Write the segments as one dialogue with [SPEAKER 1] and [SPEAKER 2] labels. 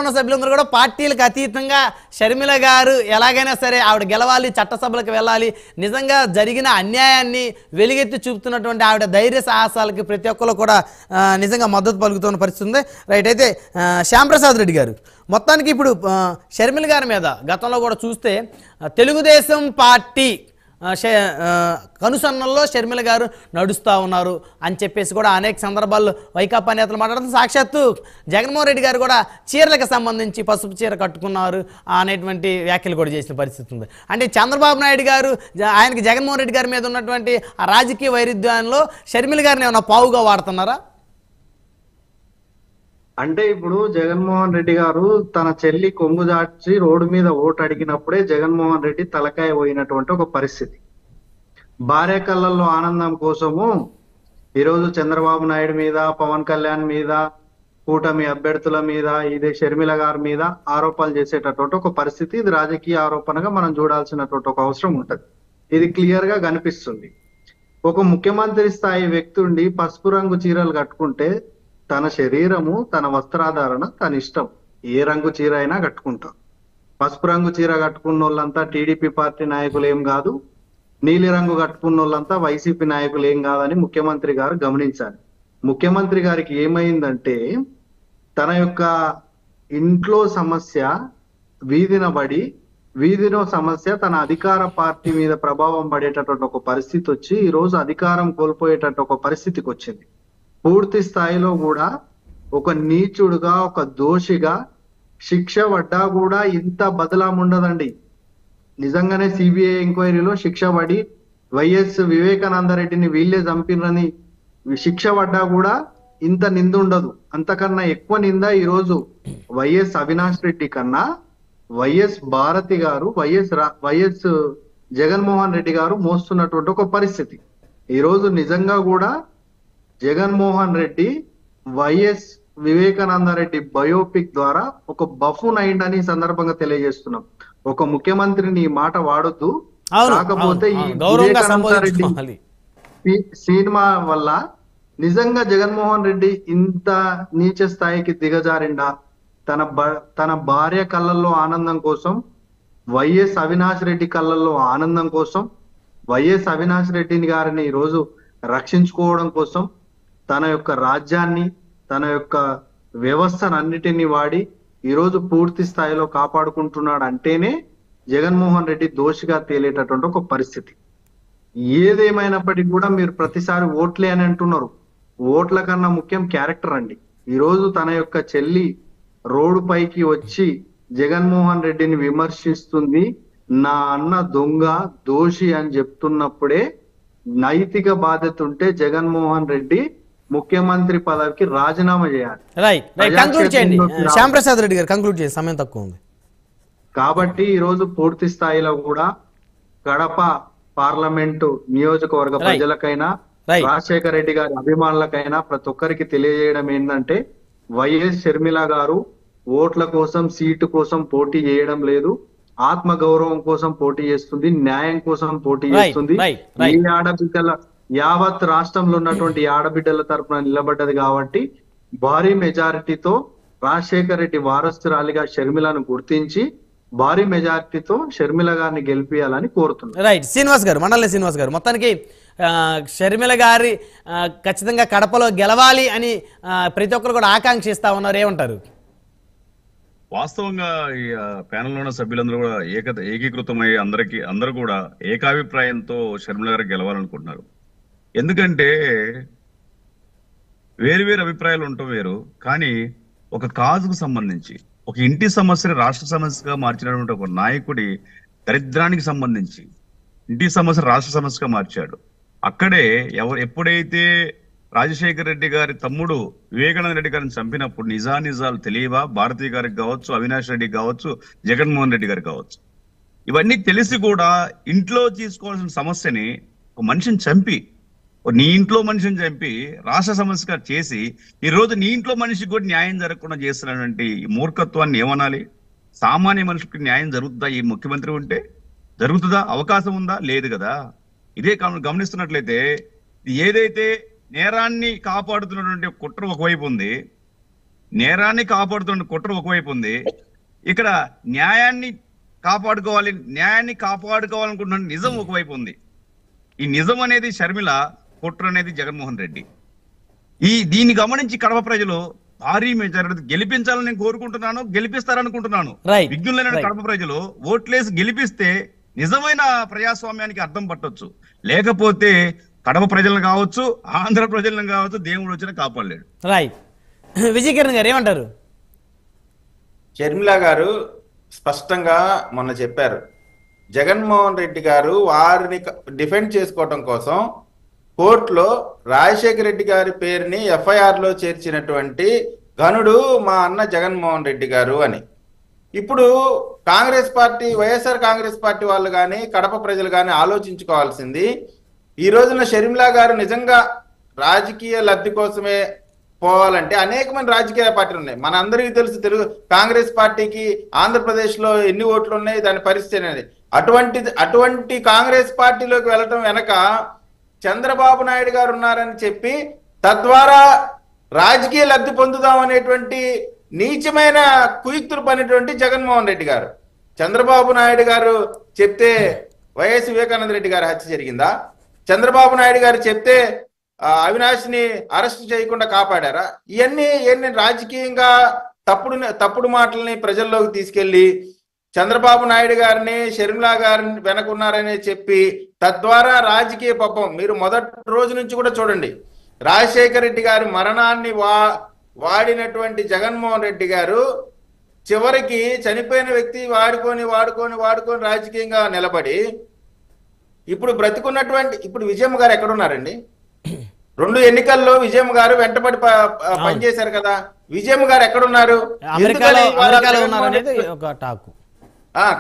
[SPEAKER 1] ఉన్న సభ్యులందరూ కూడా పార్టీలకు అతీతంగా షర్మిల గారు ఎలాగైనా సరే ఆవిడ గెలవాలి, చట్టసభలకు వెళ్ళాలి, నిజంగా జరిగిన అన్యాయాన్ని వెలుగెత్తి చూపుతున్నటువంటి ఆవిడ ధైర్య సాహసాలకి ప్రతి ఒక్కరు కూడా నిజంగా మద్దతు పలుకుతున్న పరిస్థితి ఉంది. రైట్. అయితే శ్యాంప్రసాద్ రెడ్డి గారు, మొత్తానికి ఇప్పుడు షర్మిల గారి మీద గతంలో కూడా చూస్తే తెలుగుదేశం పార్టీ కనుసన్నల్లో షర్మిల గారు నడుస్తూ ఉన్నారు అని చెప్పేసి కూడా అనేక సందర్భాల్లో వైకాపా నేతలు మాట్లాడుతున్న సాక్షాత్తు జగన్మోహన్ రెడ్డి గారు కూడా చీరలకు సంబంధించి పసుపు చీర కట్టుకున్నారు అనేటువంటి వ్యాఖ్యలు కూడా చేసిన పరిస్థితి ఉంది. అంటే చంద్రబాబు నాయుడు గారు ఆయనకి జగన్మోహన్ రెడ్డి గారి మీద ఉన్నటువంటి ఆ రాజకీయ వైరుధ్యంలో షర్మిల గారిని ఏమైనా పావుగా వాడుతున్నారా?
[SPEAKER 2] అంటే ఇప్పుడు జగన్మోహన్ రెడ్డి గారు తన చెల్లి కొంగు దాచి రోడ్డు మీద ఓటు అడిగినప్పుడే జగన్మోహన్ రెడ్డి తలకాయ పోయినటువంటి ఒక పరిస్థితి. భార్య కళ్ళల్లో ఆనందం కోసము ఈరోజు చంద్రబాబు నాయుడు మీద, పవన్ కళ్యాణ్ మీద, కూటమి అభ్యర్థుల మీద, ఇదే షర్మిల గారి మీద ఆరోపణలు చేసేటటువంటి ఒక పరిస్థితి. ఇది రాజకీయ ఆరోపణగా మనం చూడాల్సినటువంటి ఒక అవసరం ఉంటది. ఇది క్లియర్ గా కనిపిస్తుంది. ఒక ముఖ్యమంత్రి స్థాయి వ్యక్తి ఉండి పసుపు రంగు చీరలు కట్టుకుంటే తన శరీరము, తన వస్త్రాధారణ తన ఇష్టం. ఏ రంగు చీర అయినా కట్టుకుంటాం. పసుపు రంగు చీర కట్టుకున్న వాళ్ళంతా టీడీపీ పార్టీ నాయకులు ఏం కాదు, నీలి రంగు కట్టుకున్న వాళ్ళంతా వైసీపీ నాయకులు ఏం కాదని ముఖ్యమంత్రి గారు గమనించాలి. ముఖ్యమంత్రి గారికి ఏమైందంటే తన యొక్క ఇంట్లో సమస్య వీధిన పడి, వీధిలో సమస్య తన అధికార పార్టీ మీద ప్రభావం పడేటటువంటి ఒక పరిస్థితి వచ్చి ఈ రోజు అధికారం కోల్పోయేటట్టు ఒక పరిస్థితికి వచ్చింది. పూర్తి స్థాయిలో కూడా ఒక నీచుడుగా, ఒక దోషిగా శిక్ష పడ్డా కూడా ఇంత బదలాం ఉండదండి. నిజంగానే సిబిఐ ఎంక్వైరీలో శిక్ష పడి వైఎస్ వివేకానందరెడ్డిని వీళ్ళే చంపినని శిక్ష పడ్డా కూడా ఇంత నింద ఉండదు. అంతకన్నా ఎక్కువ నింద ఈరోజు వైఎస్ అవినాష్ రెడ్డి కన్నా వైఎస్ భారతి గారు, వైఎస్ జగన్మోహన్ రెడ్డి గారు మోస్తున్నటువంటి ఒక పరిస్థితి. ఈరోజు నిజంగా కూడా జగన్మోహన్ రెడ్డి వైఎస్ వివేకానందరెడ్డి బయోపిక్ ద్వారా ఒక బఫూన్ అయిందని సందర్భంగా తెలియజేస్తున్నాం. ఒక ముఖ్యమంత్రిని ఈ మాట వాడొద్దు, కాకపోతే ఈ వివేకానందరెడ్డి సినిమా వల్ల నిజంగా జగన్మోహన్ రెడ్డి ఇంత నీచ స్థాయికి దిగజారిండా? తన భార్య కళ్ళల్లో ఆనందం కోసం, వైఎస్ అవినాష్ రెడ్డి కళ్ళల్లో ఆనందం కోసం, వైఎస్ అవినాష్ రెడ్డిని గారిని ఈరోజు రక్షించుకోవడం కోసం తన యొక్క రాజ్యాన్ని, తన యొక్క వ్యవస్థనన్నిటినీ వాడి ఈరోజు పూర్తి స్థాయిలో కాపాడుకుంటున్నాడు అంటేనే జగన్మోహన్ రెడ్డి దోషిగా తేలేటటువంటి ఒక పరిస్థితి. ఏదేమైనప్పటికీ కూడా మీరు ప్రతిసారి ఓట్లే అని అంటున్నారు. ఓట్ల కన్నా ముఖ్యం క్యారెక్టర్ అండి. ఈరోజు తన యొక్క చెల్లి రోడ్డు పైకి వచ్చి జగన్మోహన్ రెడ్డిని విమర్శిస్తుంది, నా అన్న దొంగ, దోషి అని చెప్తున్నప్పుడే నైతిక బాధ్యత ఉంటే జగన్మోహన్ రెడ్డి ముఖ్యమంత్రి పదవికి రాజీనామా చేయాలి.
[SPEAKER 1] శ్యాంప్రసాద్ రెడ్డి గారు కంక్లూడ్ చేయండి, సమయం తక్కువ ఉంది.
[SPEAKER 2] కాబట్టి ఈరోజు పూర్తి స్థాయిలో కూడా కడప పార్లమెంటు నియోజకవర్గ ప్రజలకైనా, రాజశేఖర రెడ్డి గారి అభిమానులకైనా ప్రతి ఒక్కరికి తెలియజేయడం ఏంటంటే వైఎస్ షర్మిల గారు ఓట్ల కోసం, సీటు కోసం పోటీ చేయడం లేదు. ఆత్మ గౌరవం కోసం పోటీ చేస్తుంది, న్యాయం కోసం పోటీ చేస్తుంది. ఈ ఆడబిడ్డల యావత్ రాష్ట్రంలో ఉన్నటువంటి ఆడబిడ్డల తరపున నిలబడ్డది కాబట్టి భారీ మెజారిటీతో రాజశేఖర రెడ్డి వారసురాలిగా షర్మిలను గుర్తించి భారీ మెజారిటీతో షర్మిల గారిని గెలిపియాలని కోరుతున్నారు.
[SPEAKER 1] రైట్. శ్రీనివాస్ గారు, మండలి శ్రీనివాస్ గారు, మొత్తానికి షర్మిల గారి ఖచ్చితంగా కడపలో గెలవాలి అని ప్రతి ఒక్కరు కూడా ఆకాంక్షిస్తా ఉన్నారు, ఏమంటారు?
[SPEAKER 3] వాస్తవంగా ఈ ప్యానెల్ ఉన్న సభ్యులందరూ కూడా ఏకీకృతమై అందరూ కూడా ఏకాభిప్రాయంతో షర్మిల గారు గెలవాలనుకుంటున్నారు. ఎందుకంటే వేరు అభిప్రాయాలు ఉండటం వేరు, కానీ ఒక కాజుకు సంబంధించి, ఒక ఇంటి సమస్యని రాష్ట్ర సమస్యగా మార్చినటువంటి ఒక నాయకుడి దరిద్రానికి సంబంధించి ఇంటి సమస్య రాష్ట్ర సమస్యగా మార్చాడు. అక్కడే ఎప్పుడైతే రాజశేఖర రెడ్డి గారి తమ్ముడు వివేకానంద రెడ్డి గారిని చంపినప్పుడు నిజాలు తెలియవా? భారతి గారికి కావచ్చు, అవినాష్ రెడ్డి కావచ్చు, జగన్మోహన్ రెడ్డి గారికి కావచ్చు, ఇవన్నీ తెలిసి కూడా ఇంట్లో తీసుకోవాల్సిన సమస్యని ఒక మనిషిని చంపి, నీ ఇంట్లో మనిషిని చంపి రాష్ట్ర సమస్యగా చేసి ఈ రోజు నీ ఇంట్లో మనిషికి కూడా న్యాయం జరగకుండా చేస్తున్నటువంటి ఈ మూర్ఖత్వాన్ని ఏమనాలి? సామాన్య మనిషికి న్యాయం జరుగుతుందా? ఈ ముఖ్యమంత్రి ఉంటే జరుగుతుందా? అవకాశం ఉందా? లేదు కదా. ఇదే గమనిస్తున్నట్లయితే ఏదైతే నేరాన్ని కాపాడుతున్నటువంటి కుట్ర ఒకవైపు ఉంది, నేరాన్ని కాపాడుతున్న కుట్ర ఒకవైపు ఉంది, ఇక్కడ న్యాయాన్ని కాపాడుకోవాలనుకుంటున్న నిజం ఒకవైపు ఉంది. ఈ నిజం అనేది షర్మిల, కుట్ర అనేది జగన్మోహన్ రెడ్డి. దీన్ని గమనించి కడప ప్రజలు భారీ మెజారిటీ గెలిపించాలని నేను కోరుకుంటున్నాను, గెలిపిస్తారనుకుంటున్నాను. విజ్ఞులైన కడప ప్రజలు ఓట్లేసి గెలిపిస్తే నిజమైన ప్రజాస్వామ్యానికి అర్థం పట్టొచ్చు. లేకపోతే కడప ప్రజలను కావచ్చు, ఆంధ్ర ప్రజలను కావచ్చు, దేవుడు వచ్చినా కాపాడలేడు.
[SPEAKER 1] రైట్. విజయకిరణ్ గారు ఏమంటారు?
[SPEAKER 4] షర్మిల గారు స్పష్టంగా మొన్న చెప్పారు, జగన్మోహన్ రెడ్డి గారు వారిని డిఫెండ్ చేసుకోవటం కోసం కోర్టులో రాజశేఖర రెడ్డి గారి పేరుని ఎఫ్ఐఆర్ లో చేర్చినటువంటి ఘనుడు మా అన్న జగన్మోహన్ రెడ్డి గారు అని. ఇప్పుడు కాంగ్రెస్ పార్టీ, వైఎస్ఆర్ కాంగ్రెస్ పార్టీ వాళ్ళు కానీ కడప ప్రజలు కానీ ఆలోచించుకోవాల్సింది, ఈ రోజున షర్మిల గారు నిజంగా రాజకీయ లబ్ధి కోసమే పోవాలంటే అనేకమంది రాజకీయ పార్టీలు ఉన్నాయి. మన అందరికీ తెలుసు కాంగ్రెస్ పార్టీకి ఆంధ్రప్రదేశ్ లో ఎన్ని ఓట్లు ఉన్నాయి, దాని పరిస్థితి అనేది. అటువంటి కాంగ్రెస్ పార్టీలోకి వెళ్ళటం వెనక చంద్రబాబు నాయుడు గారు ఉన్నారని చెప్పి తద్వారా రాజకీయ లబ్ధి పొందుదాం అనేటువంటి నీచమైన కుయుక్తులు పనిటువంటి జగన్మోహన్ రెడ్డి గారు. చంద్రబాబు నాయుడు గారు చెప్తే వైఎస్ వివేకానంద రెడ్డి గారి హత్య జరిగిందా? చంద్రబాబు నాయుడు గారు చెప్తే అవినాష్ ని అరెస్ట్ చేయకుండా కాపాడారా? ఇవన్నీ రాజకీయంగా తప్పుడు మాటల్ని ప్రజల్లోకి తీసుకెళ్లి చంద్రబాబు నాయుడు గారిని, షర్మిల గారిని వెనకున్నారని చెప్పి తద్వారా రాజకీయ పాపం. మీరు మొదటి రోజు నుంచి కూడా చూడండి, రాజశేఖర రెడ్డి గారి మరణాన్ని వాడినటువంటి జగన్మోహన్ రెడ్డి గారు చివరికి చనిపోయిన వ్యక్తి వాడుకొని రాజకీయంగా నిలబడి ఇప్పుడు ఇప్పుడు విజయమ్మ గారు ఎక్కడున్నారండి? 2 ఎన్నికల్లో విజయమ్మ గారు వెంటబడి పనిచేశారు కదా. విజయమ్మ గారు ఎక్కడున్నారు?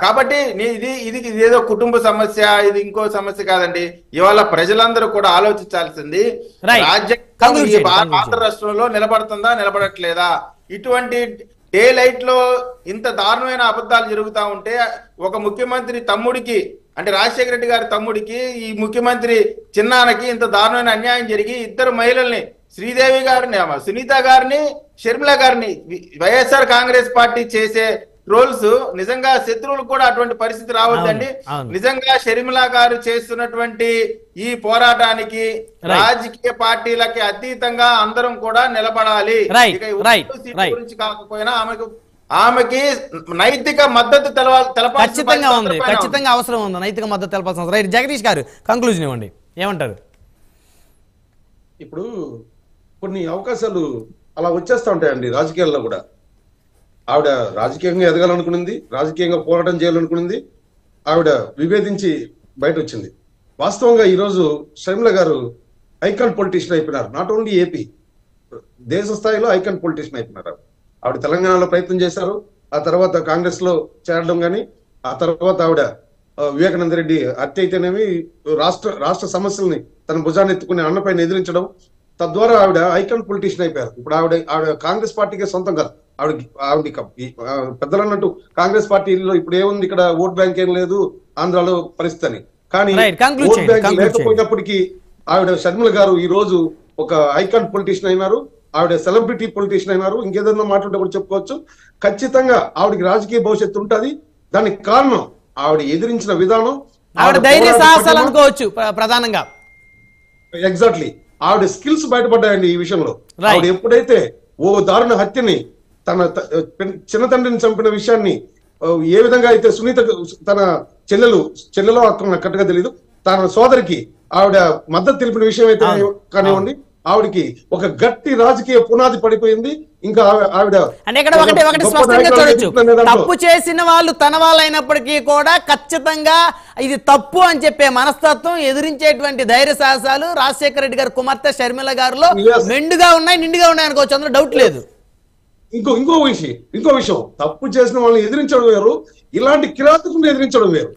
[SPEAKER 4] కాబట్టి ఇది ఏదో కుటుంబ సమస్య, ఇది ఇంకో సమస్య కాదండి. ఇవాళ ప్రజలందరూ కూడా ఆలోచించాల్సింది, రాజ్యాంగం ఆంధ్ర రాష్ట్రంలో నిలబడుతుందా, నిలబడట్లేదా? ఇటువంటి డే లైట్ లో ఇంత దారుణమైన అబద్ధాలు జరుగుతూ ఉంటే ఒక ముఖ్యమంత్రి తమ్ముడికి, అంటే రాజశేఖర రెడ్డి గారి తమ్ముడికి, ఈ ముఖ్యమంత్రి చిన్నానకి ఇంత దారుణమైన అన్యాయం జరిగి ఇద్దరు మహిళల్ని, శ్రీదేవి గారిని, సునీత గారిని, షర్మిల గారిని వైఎస్ఆర్ కాంగ్రెస్ పార్టీ చేసే రోల్స్ నిజంగా శత్రువులు కూడా అటువంటి పరిస్థితి రావద్దండి. నిజంగా షర్మిల గారు చేస్తున్నటువంటి ఈ పోరాటానికి రాజకీయ పార్టీలకి అతీతంగా అందరం కూడా నిలబడాలి. గురించి కాకపోయినా ఆమెకి నైతిక మద్దతు
[SPEAKER 1] ఖచ్చితంగా ఉంది, ఖచ్చితంగా అవసరం ఉంది, నైతిక మద్దతు తెలపాల్సిన. రైట్, జగదీష్ గారు కంక్లూజన్ ఇవ్వండి, ఏమంటారు?
[SPEAKER 5] ఇప్పుడు కొన్ని అవకాశాలు అలా వచ్చేస్తా ఉంటాయండి రాజకీయాల్లో కూడా. ఆవిడ రాజకీయంగా ఎదగాలనుకునింది, రాజకీయంగా పోరాటం చేయాలనుకునింది, ఆవిడ విభేదించి బయట వచ్చింది. వాస్తవంగా ఈరోజు షర్మిల గారు ఐకాన్ పొలిటీషియన్ అయిపోయినారు. నాట్ ఓన్లీ ఏపీ, దేశ స్థాయిలో ఐకాన్ పొలిటీషియన్ అయిపోయినారు. ఆవిడ తెలంగాణలో ప్రయత్నం చేశారు, ఆ తర్వాత కాంగ్రెస్ లో చేరడం కానీ, ఆ తర్వాత ఆవిడ వివేకానంద రెడ్డి హత్య అయితేనేమి రాష్ట్ర సమస్యల్ని తన భుజాన్ని ఎత్తుకుని అన్నపైన ఎదిరించడం, తద్వారా ఆవిడ ఐకాన్ పొలిటీషియన్ అయిపోయారు. ఇప్పుడు ఆవిడ కాంగ్రెస్ పార్టీకే సొంతం కాదు. ఆవిడ పెద్దలు అన్నట్టు కాంగ్రెస్ పార్టీలో ఇప్పుడు ఏముంది, ఇక్కడ ఓట్ బ్యాంక్ ఏం లేదు ఆంధ్రాలో పరిస్థితి అని. కానీ ఓట్ బ్యాంక్ లేకపోయినప్పటికీ ఆవిడ షర్మిల గారు ఈ రోజు ఒక ఐకాన్ పొలిటీషియన్ అయినారు, ఆవిడ సెలబ్రిటీ పొలిటీషియన్ అయినారు. ఇంకేదన్నా మాట్లాడే కూడా చెప్పుకోవచ్చు. ఖచ్చితంగా ఆవిడకి రాజకీయ భవిష్యత్తు ఉంటుంది. దానికి కారణం ఆవిడ ఎదిరించిన విధానం,
[SPEAKER 1] ఆవిడ ధైర్య సాహసాలు అనుకోవచ్చు ప్రధానంగా.
[SPEAKER 5] ఎగ్జాక్ట్లీ, ఆవిడ స్కిల్స్ బయటపడ్డాయండి ఈ విషయంలో. ఆవిడ ఎప్పుడైతే ఓ దారుణ హత్యని, తన చిన్న తండ్రిని చంపిన విషయాన్ని ఏ విధంగా అయితే సునీత తన చెల్లెలో కరెక్ట్గా తెలియదు, తన సోదరికి ఆవిడ మద్దతు తెలిపిన విషయం అయితే కానివ్వండి, ఆవిడకి ఒక గట్టి రాజకీయ పునాది పడిపోయింది. ఇంకా ఆవిడ
[SPEAKER 1] అంటే ఇక్కడ ఒకటి స్పష్టంగా చూడొచ్చు, తప్పు చేసిన వాళ్ళు తన వాళ్ళు అయినప్పటికీ కూడా ఖచ్చితంగా ఇది తప్పు అని చెప్పే మనస్తత్వం, ఎదిరించేటువంటి ధైర్య సాహసాలు రాజశేఖర రెడ్డి గారు కుమార్తె షర్మిల గారిలో నిండుగా ఉన్నాయి అనుకోవచ్చు, అందులో డౌట్ లేదు.
[SPEAKER 5] ఇంకో విషయం, తప్పు చేసిన వాళ్ళని ఎదిరించడం వేరు, ఇలాంటి కిరాతకులను ఎదిరించడం వేరు.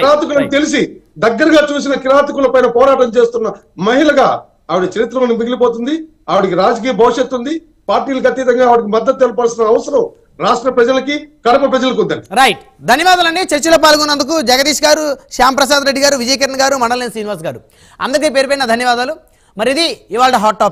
[SPEAKER 5] కిరాతకులను తెలిసి దగ్గరగా చూసిన కిరాతకుల పైన పోరాటం చేస్తున్న మహిళగా ఆవిడ చరిత్రలో మిగిలిపోతుంది. ఆవిడకి రాజకీయ భవిష్యత్తు ఉంది. పార్టీలకు అతీతంగా ఆవిడకి మద్దతు తెలపాల్సిన అవసరం రాష్ట్ర ప్రజలకి, కడప ప్రజలకు ఉందండి.
[SPEAKER 1] రైట్, ధన్యవాదాలండి చర్చలో పాల్గొన్నందుకు. జగదీష్ గారు, శ్యామ్ ప్రసాద్ రెడ్డి గారు, విజయకిరణ్ గారు, మండలం శ్రీనివాస్ గారు, అందరికీ పేరు పైన ధన్యవాదాలు. మరి ఇది ఇవాళ హాట్ టాపిక్.